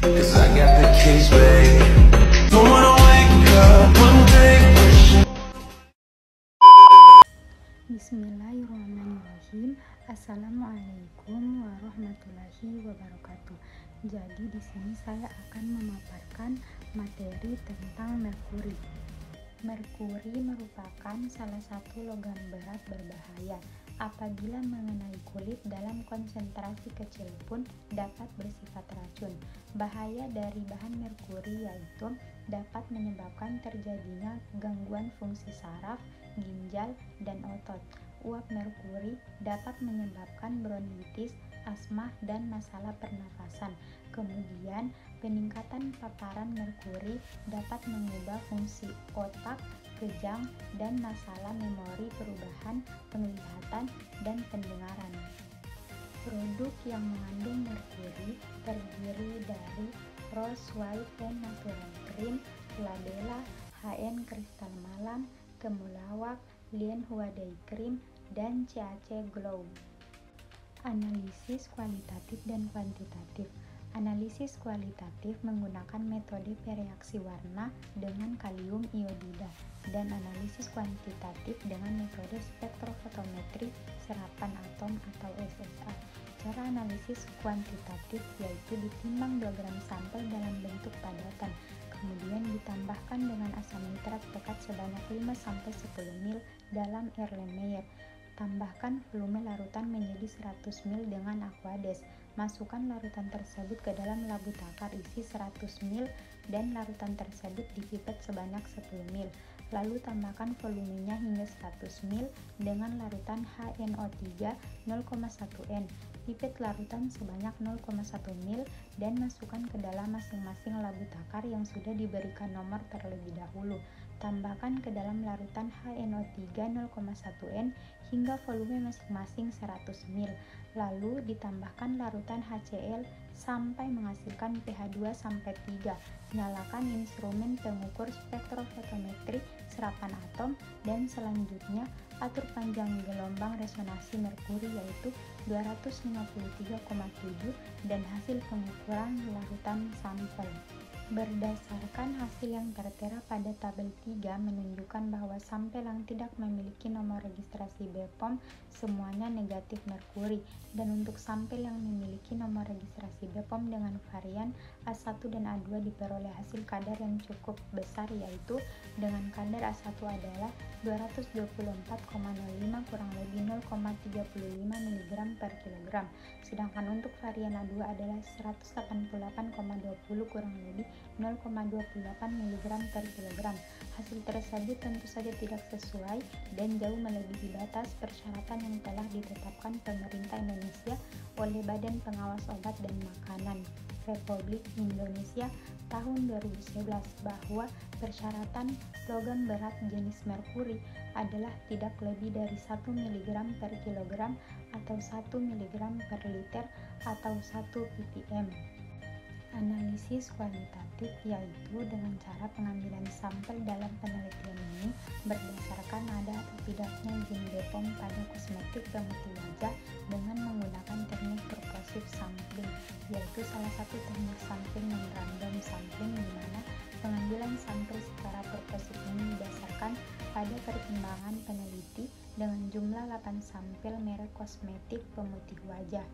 'Cause I got the keys, babe. Don't wanna wake up one day wishing. Bismillahirrahmanirrahim. Assalamualaikum warahmatullahi wabarakatuh. Jadi di sini saya akan memaparkan materi tentang merkuri. Merkuri merupakan salah satu logam berat berbahaya. Apabila mengenai kulit dalam konsentrasi kecil pun dapat bersifat racun. Bahaya dari bahan merkuri yaitu dapat menyebabkan terjadinya gangguan fungsi saraf, ginjal, dan otot. Uap merkuri dapat menyebabkan bronkitis, asma, dan masalah pernafasan. Kemudian, peningkatan paparan merkuri dapat mengubah fungsi otak, kejang, dan masalah memori, perubahan penglihatan, dan pendengaran. Produk yang mengandung merkuri terdiri dari Rose White and Natural Cream, Labella, HN Kristal Malam, Temulawak, Lien Hua Day Cream, dan CAC Glow. Analisis kualitatif dan kuantitatif. Analisis kualitatif menggunakan metode pereaksi warna dengan kalium iodida dan analisis kuantitatif dengan metode spektrofotometri serapan atom atau SSA. Cara analisis kuantitatif yaitu ditimbang 2 gram sampel dalam bentuk padatan, kemudian ditambahkan dengan asam nitrat pekat sebanyak 5-10 ml dalam Erlenmeyer. Tambahkan volume larutan menjadi 100 ml dengan Aquades. Masukkan larutan tersebut ke dalam labu takar isi 100 ml dan larutan tersebut dipipet sebanyak 10 ml. Lalu tambahkan volumenya hingga 100 ml dengan larutan HNO3 0,1 N. Pipet larutan sebanyak 0,1 ml dan masukkan ke dalam masing-masing labu takar yang sudah diberikan nomor terlebih dahulu. Tambahkan ke dalam larutan HNO3 0,1 N hingga volume masing-masing 100 ml. Lalu ditambahkan larutan HCl sampai menghasilkan pH 2-3. Nyalakan instrumen pengukur spektrofotometri serapan atom dan selanjutnya atur panjang gelombang resonansi merkuri yaitu 253,7 dan hasil pengukuran larutan sampel. Berdasarkan hasil yang tertera pada tabel 3 menunjukkan bahwa sampel yang tidak memiliki nomor registrasi BPOM semuanya negatif merkuri, dan untuk sampel yang memiliki nomor registrasi BPOM dengan varian A1 dan A2 diperoleh hasil kadar yang cukup besar yaitu dengan kadar A1 adalah 224,05 kurang lebih 0,35 mg per kilogram, sedangkan untuk varian A2 adalah 188,20 kurang lebih 0,28 mg per kilogram. Hasil tersebut tentu saja tidak sesuai dan jauh melebihi batas persyaratan yang telah ditetapkan pemerintah Indonesia oleh Badan Pengawas Obat dan Makanan Republik Indonesia tahun 2011 bahwa persyaratan logam berat jenis merkuri adalah tidak lebih dari 1 mg per kilogram atau 1 mg per liter atau 1 ppm. Analisis kualitatif yaitu dengan cara pengambilan sampel dalam penelitian ini berdasarkan ada atau tidaknya gen BPOM pada kosmetik pemutih wajah dengan menggunakan teknik purposive sampling, yaitu salah satu teknik sampling non random sampling di mana pengambilan sampel secara purposive ini didasarkan pada pertimbangan peneliti dengan jumlah 8 sampel merek kosmetik pemutih wajah.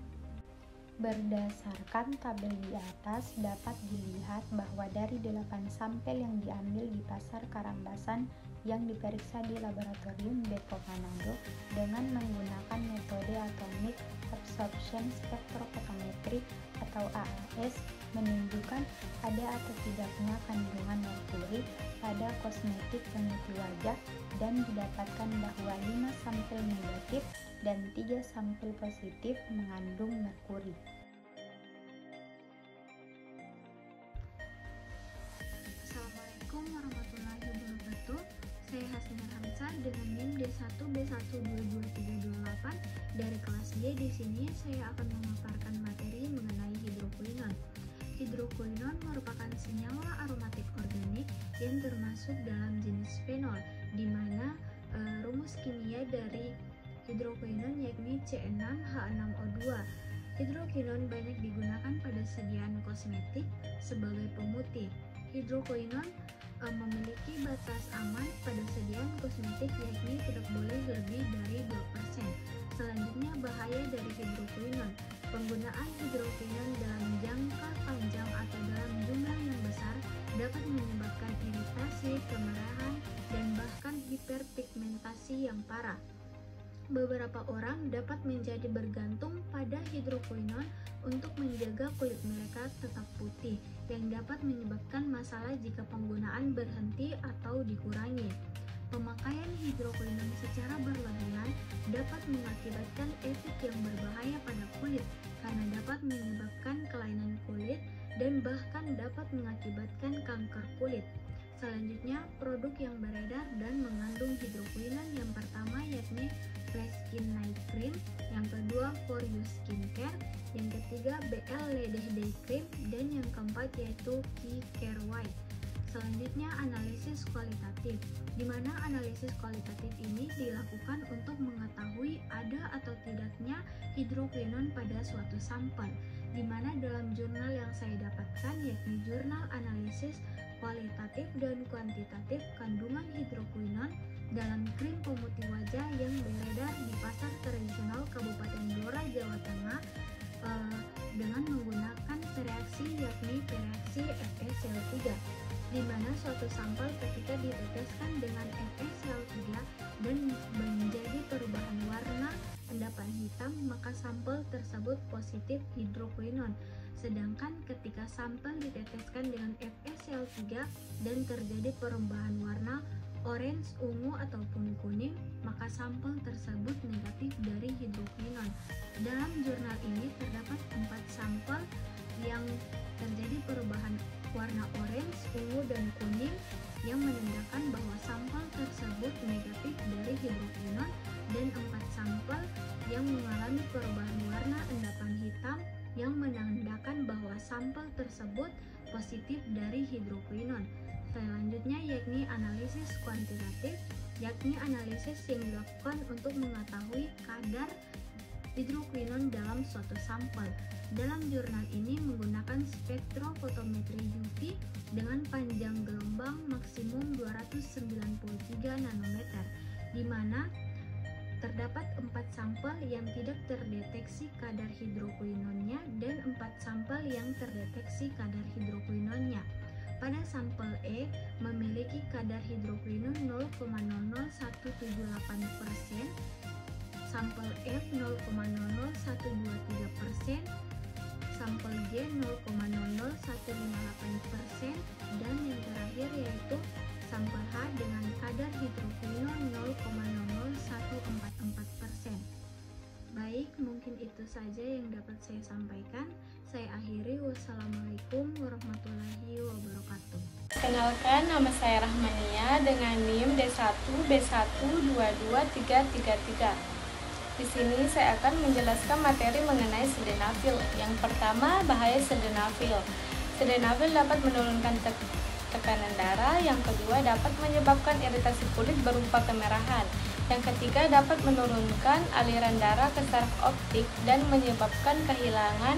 Berdasarkan tabel di atas dapat dilihat bahwa dari 8 sampel yang diambil di pasar Karambasan yang diperiksa di laboratorium Depok Manado dengan menggunakan metode atomic absorption spectrophotometry atau AAS menunjukkan ada atau tidaknya kandungan merkuri pada kosmetik pemutih wajah dan didapatkan bahwa 5 sampel negatif dan 3 sampel positif mengandung merkuri. Assalamualaikum warahmatullahi wabarakatuh. Saya Hasina Hamzah dengan NIM D1B12238 dari kelas G. Di sini saya akan memaparkan materi mengenai hidrokuinon. Hidrokuinon merupakan senyawa aromatik organik yang termasuk dalam jenis fenol, di mana rumus kimia dari hidrokuinon yakni C6H6O2. Hidrokinon banyak digunakan pada sediaan kosmetik sebagai pemutih. Hidrokinon memiliki batas aman pada sediaan kosmetik, yakni tidak boleh lebih dari 2%. Selanjutnya, bahaya dari hidrokinon. Penggunaan hidrokinon dalam jangka panjang atau dalam jumlah yang besar dapat menyebabkan iritasi, kemerahan, dan bahkan hiperpigmentasi yang parah. Beberapa orang dapat menjadi bergantung pada hidrokinon untuk menjaga kulit mereka tetap putih, yang dapat menyebabkan masalah jika penggunaan berhenti atau dikurangi. Pemakaian hidrokinon secara berlebihan dapat mengakibatkan efek yang berbahaya pada kulit karena dapat menyebabkan kelainan kulit dan bahkan dapat mengakibatkan kanker kulit. Selanjutnya, produk yang beredar dan mengandung hidrokinon yang pertama yakni Fresh Skin Night Cream, yang kedua For You Skincare, yang ketiga BL Ledeh Day Cream, dan yang keempat yaitu Key Care White. Selanjutnya, analisis kualitatif, di mana analisis kualitatif ini dilakukan untuk mengetahui ada atau tidaknya hidrokinon pada suatu sampel, di mana dalam jurnal yang saya dapatkan yakni Jurnal Analisis Kualitatif dan Kuantitatif Kandungan Hidrokinon dalam krim pemutih wajah yang beredar di pasar tradisional Kabupaten Blora, Jawa Tengah dengan menggunakan reaksi yakni reaksi FeCl3, di mana suatu sampel ketika diteteskan dengan FeCl3 dan menjadi perubahan warna endapan hitam, maka sampel tersebut positif hidrokinon. Sedangkan ketika sampel diteteskan dengan FeCl3 dan terjadi perubahan warna orange, ungu, ataupun kuning, maka sampel tersebut negatif dari hidrokinon. Dalam jurnal ini terdapat 4 sampel yang terjadi perubahan warna orange, ungu, dan kuning yang menandakan bahwa sampel tersebut negatif dari hidrokinon, dan 4 sampel yang mengalami perubahan warna endapan hitam yang menandakan bahwa sampel tersebut positif dari hidrokinon. Selanjutnya yakni analisis kuantitatif, yakni analisis yang dilakukan untuk mengetahui kadar hidrokinon dalam suatu sampel. Dalam jurnal ini menggunakan spektrofotometri UV dengan panjang gelombang maksimum 293 nanometer, di mana terdapat 4 sampel yang tidak terdeteksi kadar hidrokinonnya dan 4 sampel yang terdeteksi kadar hidrokinonnya. Pada sampel E memiliki kadar hidrokinon 0,00178%, sampel F 0,00123%, sampel G 0,00158%, dan yang terakhir yaitu sampel H dengan kadar hidrokinon 0,00144%. Baik, mungkin itu saja yang dapat saya sampaikan. Saya akhiri. Wassalamualaikum warahmatullahi wabarakatuh. Kenalkan, nama saya Rahmania dengan NIM D1B1222333. Di sini saya akan menjelaskan materi mengenai sildenafil. Yang pertama, bahaya sildenafil. Sildenafil dapat menurunkan tekanan darah. Yang kedua, dapat menyebabkan iritasi kulit berupa kemerahan. Yang ketiga, dapat menurunkan aliran darah ke saraf optik dan menyebabkan kehilangan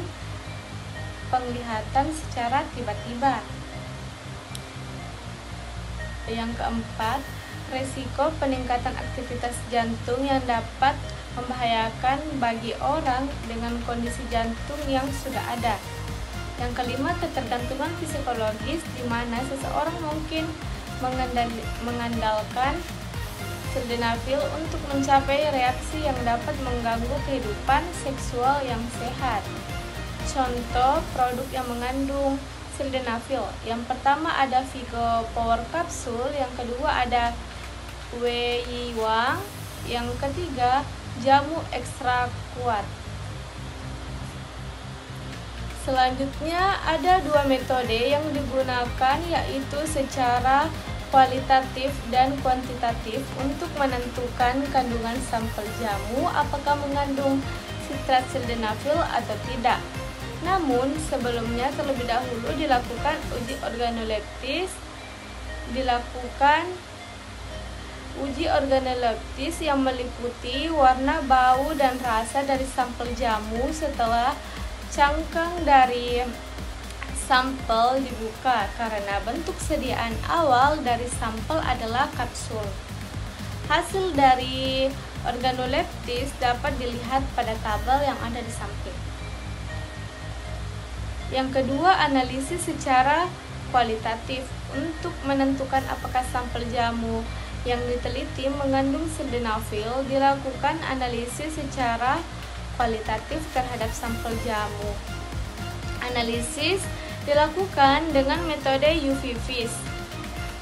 penglihatan secara tiba-tiba. Yang keempat, resiko peningkatan aktivitas jantung yang dapat membahayakan bagi orang dengan kondisi jantung yang sudah ada. Yang kelima, ketergantungan psikologis, di mana seseorang mungkin mengandalkan sildenafil untuk mencapai reaksi yang dapat mengganggu kehidupan seksual yang sehat. Contoh produk yang mengandung sildenafil. Yang pertama ada Vigo Power Capsule, yang kedua ada Wei Wang, yang ketiga jamu ekstra kuat. Selanjutnya ada 2 metode yang digunakan, yaitu secara kualitatif dan kuantitatif untuk menentukan kandungan sampel jamu apakah mengandung sitrat sildenafil atau tidak. Namun sebelumnya terlebih dahulu dilakukan uji organoleptis yang meliputi warna, bau, dan rasa dari sampel jamu. Setelah Cangkang dari sampel dibuka karena bentuk sediaan awal dari sampel adalah kapsul. Hasil dari organoleptis dapat dilihat pada tabel yang ada di samping. Yang kedua, analisis secara kualitatif. Untuk menentukan apakah sampel jamu yang diteliti mengandung sildenafil, dilakukan analisis secara kualitatif terhadap sampel jamu. Analisis dilakukan dengan metode UV vis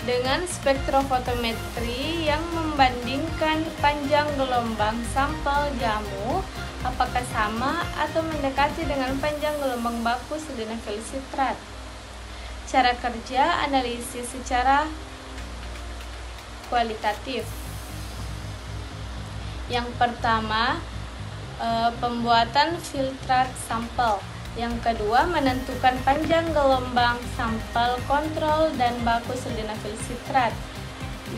dengan spektrofotometri yang membandingkan panjang gelombang sampel jamu apakah sama atau mendekati dengan panjang gelombang baku sildenafil sitrat. Cara kerja analisis secara kualitatif. Yang pertama, pembuatan filtrat sampel. Yang kedua, menentukan panjang gelombang sampel kontrol dan baku sildenafil sitrat.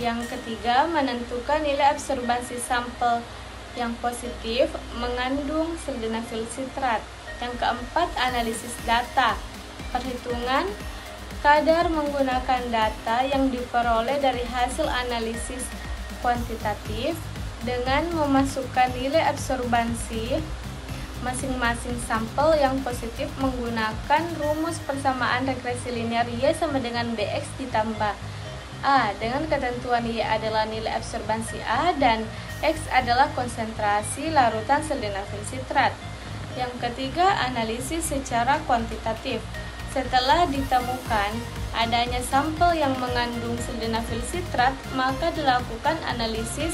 Yang ketiga, menentukan nilai absorbansi sampel yang positif mengandung sildenafil sitrat. Yang keempat, analisis data. Perhitungan kadar menggunakan data yang diperoleh dari hasil analisis kuantitatif dengan memasukkan nilai absorbansi masing-masing sampel yang positif menggunakan rumus persamaan regresi linear Y sama dengan BX ditambah A dengan ketentuan Y adalah nilai absorbansi A dan X adalah konsentrasi larutan sildenafil sitrat. Yang ketiga, analisis secara kuantitatif. Setelah ditemukan adanya sampel yang mengandung sildenafil sitrat, maka dilakukan analisis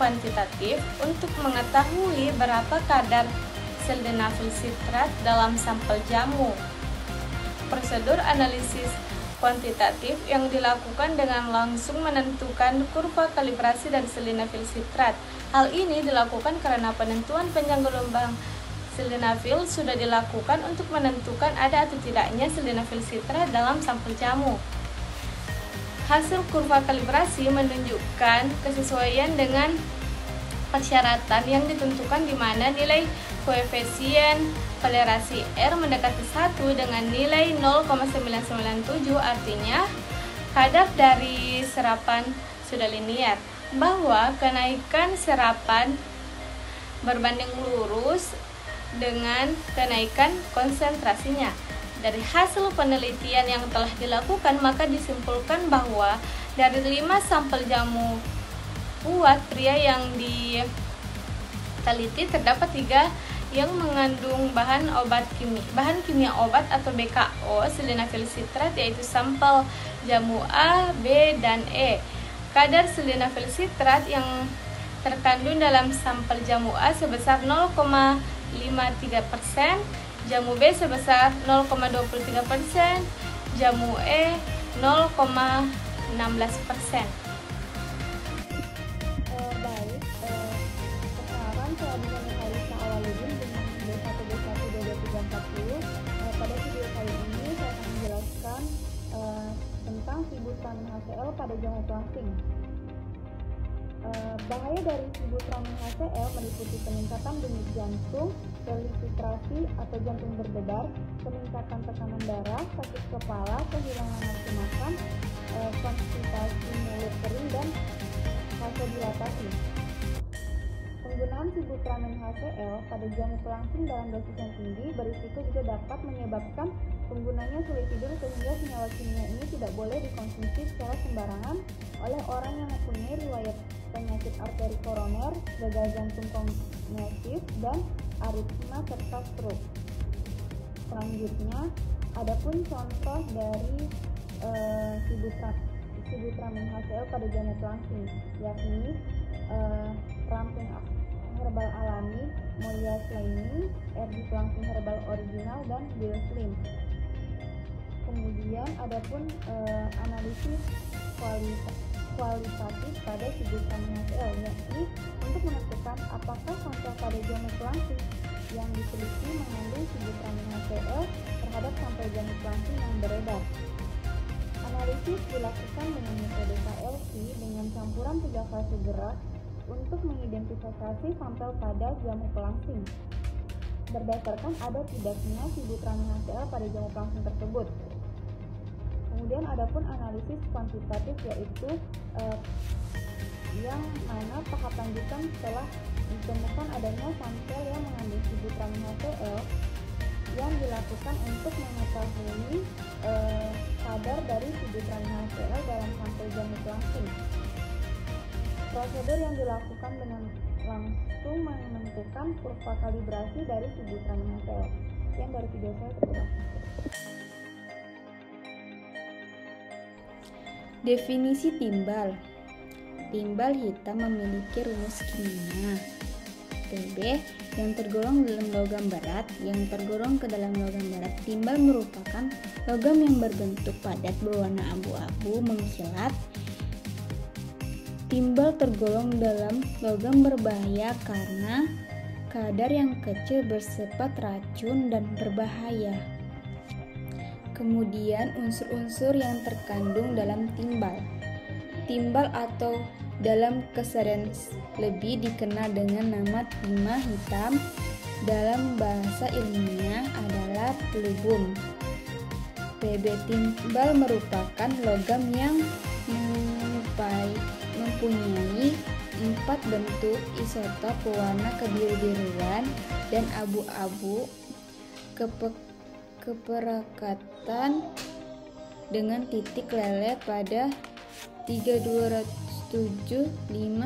kuantitatif untuk mengetahui berapa kadar sildenafil sitrat dalam sampel jamu. Prosedur analisis kuantitatif yang dilakukan dengan langsung menentukan kurva kalibrasi dari sildenafil sitrat. Hal ini dilakukan karena penentuan panjang gelombang sildenafil sudah dilakukan untuk menentukan ada atau tidaknya sildenafil sitrat dalam sampel jamu. Hasil kurva kalibrasi menunjukkan kesesuaian dengan persyaratan yang ditentukan di mana nilai koefisien toleransi R mendekati 1 dengan nilai 0,997, artinya kadar dari serapan sudah linear, bahwa kenaikan serapan berbanding lurus dengan kenaikan konsentrasinya. Dari hasil penelitian yang telah dilakukan, maka disimpulkan bahwa dari 5 sampel jamu buat pria yang diteliti terdapat 3 yang mengandung bahan kimia obat atau BKO sildenafil sitrat, yaitu sampel jamu A, B, dan E. Kadar sildenafil sitrat yang terkandung dalam sampel jamu A sebesar 0,53%, jamu B sebesar 0,23%, jamu E 0,16%. Perkenalkan, saya Adina Nurhalisa Awaludin dengan D1D1D2340. Pada video kali ini saya akan menjelaskan tentang sibutramine HCl pada jamu pelangsing. Bahaya dari sibutramine HCl meliputi peningkatan denyut jantung, velocitrasi atau jantung berdebar, peningkatan tekanan darah, sakit kepala, kehilangan nafsu makan, konstipasi mulut kering, dan vasodilatasi. Penggunaan sibutramine HCl pada jamu pelangsing dalam dosis yang tinggi berisiko juga dapat menyebabkan penggunanya sulit tidur, sehingga senyawa kimia ini tidak boleh dikonsumsi secara sembarangan oleh orang yang mempunyai riwayat penyakit arteri koroner, gagal jantung kognitif, dan aritma serta stroke. Selanjutnya, adapun contoh dari sibutramine HCl pada jamu pelangsing, yakni ramping herbal alami, Molia Sliming, RD pelangsing herbal original, dan Bioslim. Kemudian adapun analisis kualitatif pada sibutramine HCl, yakni untuk menentukan apakah sampel pada jamu pelangsing yang diteliti mengandung sibutramine HCl terhadap sampel jamu pelangsing yang beredar. Analisis dilakukan dengan metode KLC dengan campuran 3 fase gerak untuk mengidentifikasi sampel pada jamu pelangsing. berdasarkan ada tidaknya sibutramine HCl pada jamur langsung tersebut. Kemudian adapun analisis kuantitatif, yaitu yang mana tahap lanjutan setelah ditemukan adanya sampel yang mengandung sibutramine HCl yang dilakukan untuk mengetahui kadar dari sibutramine HCl dalam sampel jamur langsung. Prosedur yang dilakukan dengan langsung menentukan kurva kalibrasi dari sibutramine HCl. Sekian dari video saya, terima kasih. Definisi timbal. Timbal hitam memiliki rumus kimia Pb yang tergolong dalam logam berat, yang tergolong ke dalam logam berat. Timbal merupakan logam yang berbentuk padat berwarna abu-abu mengkilat. Timbal tergolong dalam logam berbahaya karena kadar yang kecil bersifat racun dan berbahaya. Kemudian unsur-unsur yang terkandung dalam timbal. Timbal atau dalam keseharian lebih dikenal dengan nama timah hitam, dalam bahasa ilmiah adalah plubum. Pb timbal merupakan logam yang mempunyai 4 bentuk isotop warna kebiru-biruan dan abu-abu, keperakatan dengan titik lele pada 3275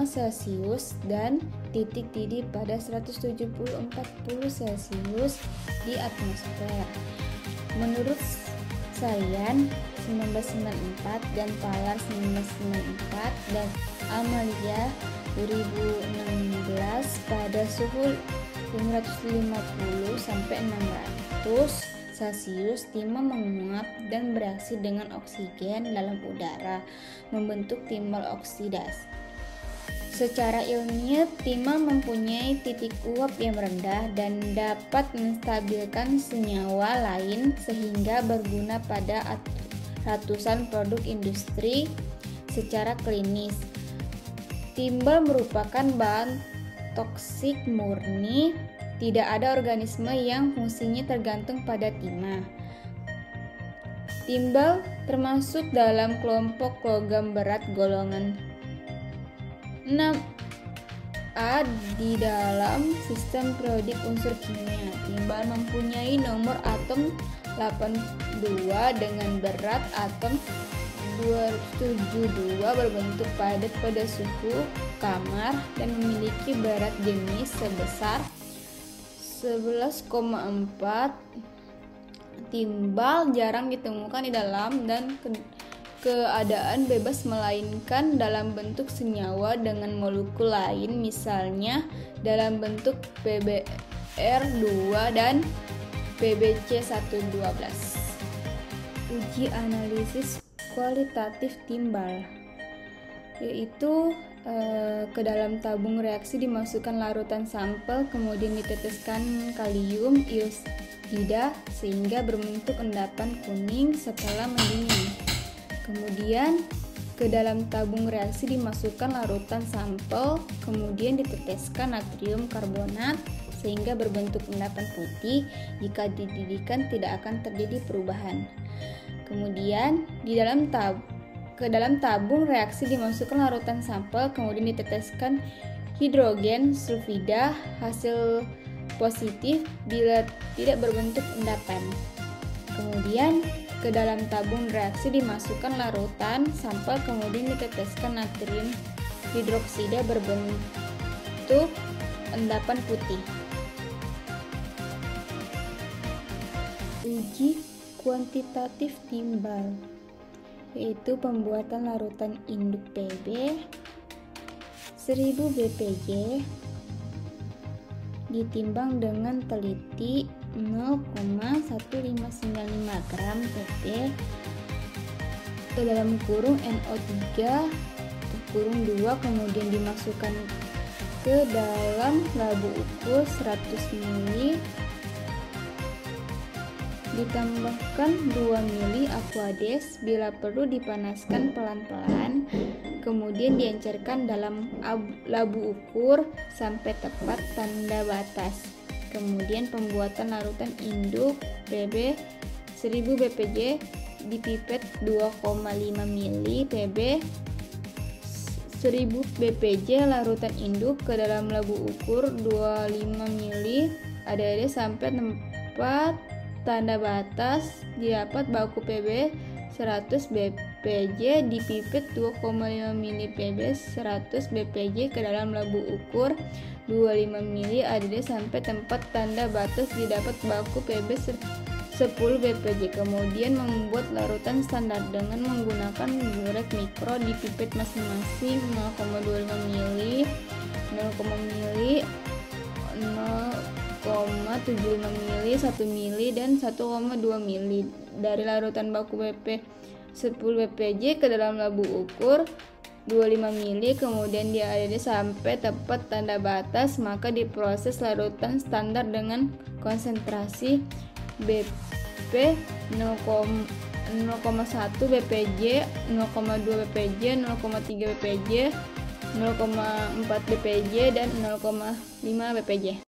Celcius dan titik didih pada 170-40 Celcius di atmosfer. Menurut Sayan 1994 dan Talar 1994 dan Amalia 2016 pada suhu 550 sampai 600 Celcius, timah menguap dan bereaksi dengan oksigen dalam udara, membentuk timbal oksidasi. Secara ilmiah, timah mempunyai titik uap yang rendah dan dapat menstabilkan senyawa lain sehingga berguna pada ratusan produk industri. Secara klinis, timbal merupakan bahan toksik murni. Tidak ada organisme yang fungsinya tergantung pada timah. Timbal termasuk dalam kelompok logam berat golongan 6A di dalam sistem periodik unsur kimia. Timbal mempunyai nomor atom 82 dengan berat atom 272, berbentuk padat pada suhu kamar dan memiliki berat jenis sebesar 11,4. Timbal jarang ditemukan di dalam dan keadaan bebas, melainkan dalam bentuk senyawa dengan molekul lain, misalnya dalam bentuk PbR2 dan PbC112. Uji analisis kualitatif timbal, yaitu ke dalam tabung reaksi dimasukkan larutan sampel, kemudian diteteskan kalium iodida sehingga berbentuk endapan kuning setelah mendingin. Kemudian ke dalam tabung reaksi dimasukkan larutan sampel, kemudian diteteskan natrium karbonat sehingga berbentuk endapan putih. Jika dididihkan tidak akan terjadi perubahan. Kemudian ke dalam tabung reaksi dimasukkan larutan sampel, kemudian diteteskan hidrogen sulfida, hasil positif bila tidak berbentuk endapan. Kemudian ke dalam tabung reaksi dimasukkan larutan sampel, kemudian diteteskan natrium hidroksida berbentuk endapan putih. Uji kuantitatif timbal, yaitu pembuatan larutan induk Pb 1000 bpj ditimbang dengan teliti 0,1595 gram Pp ke dalam kurung NO3 kurung 2, kemudian dimasukkan ke dalam labu ukur 100 ml, ditambahkan 2 ml aquades, bila perlu dipanaskan pelan-pelan, kemudian diencerkan dalam labu ukur sampai tepat tanda batas. Kemudian pembuatan larutan induk Pb 1000 bpj di pipet 2,5 ml Pb 1000 bpj larutan induk ke dalam labu ukur 25 ml ADD sampai tempat tanda batas didapat baku Pb 100 bpj di pipet 2,5 ml Pb 100 bpj ke dalam labu ukur 25 ml ADD sampai tempat tanda batas didapat baku Pb 10 bpj. Kemudian membuat larutan standar dengan menggunakan gurek mikro di pipet masing-masing 0,25 ml, 0,5 ml, 0,75 ml, 1 ml, dan 1,2 ml dari larutan baku BP 10 bpj ke dalam labu ukur 25 ml, kemudian dia ADD sampai tepat tanda batas, maka diproses larutan standar dengan konsentrasi BP 0,1 bpj, 0,2 bpj, 0,3 bpj, 0,4 bpj, dan 0,5 bpj.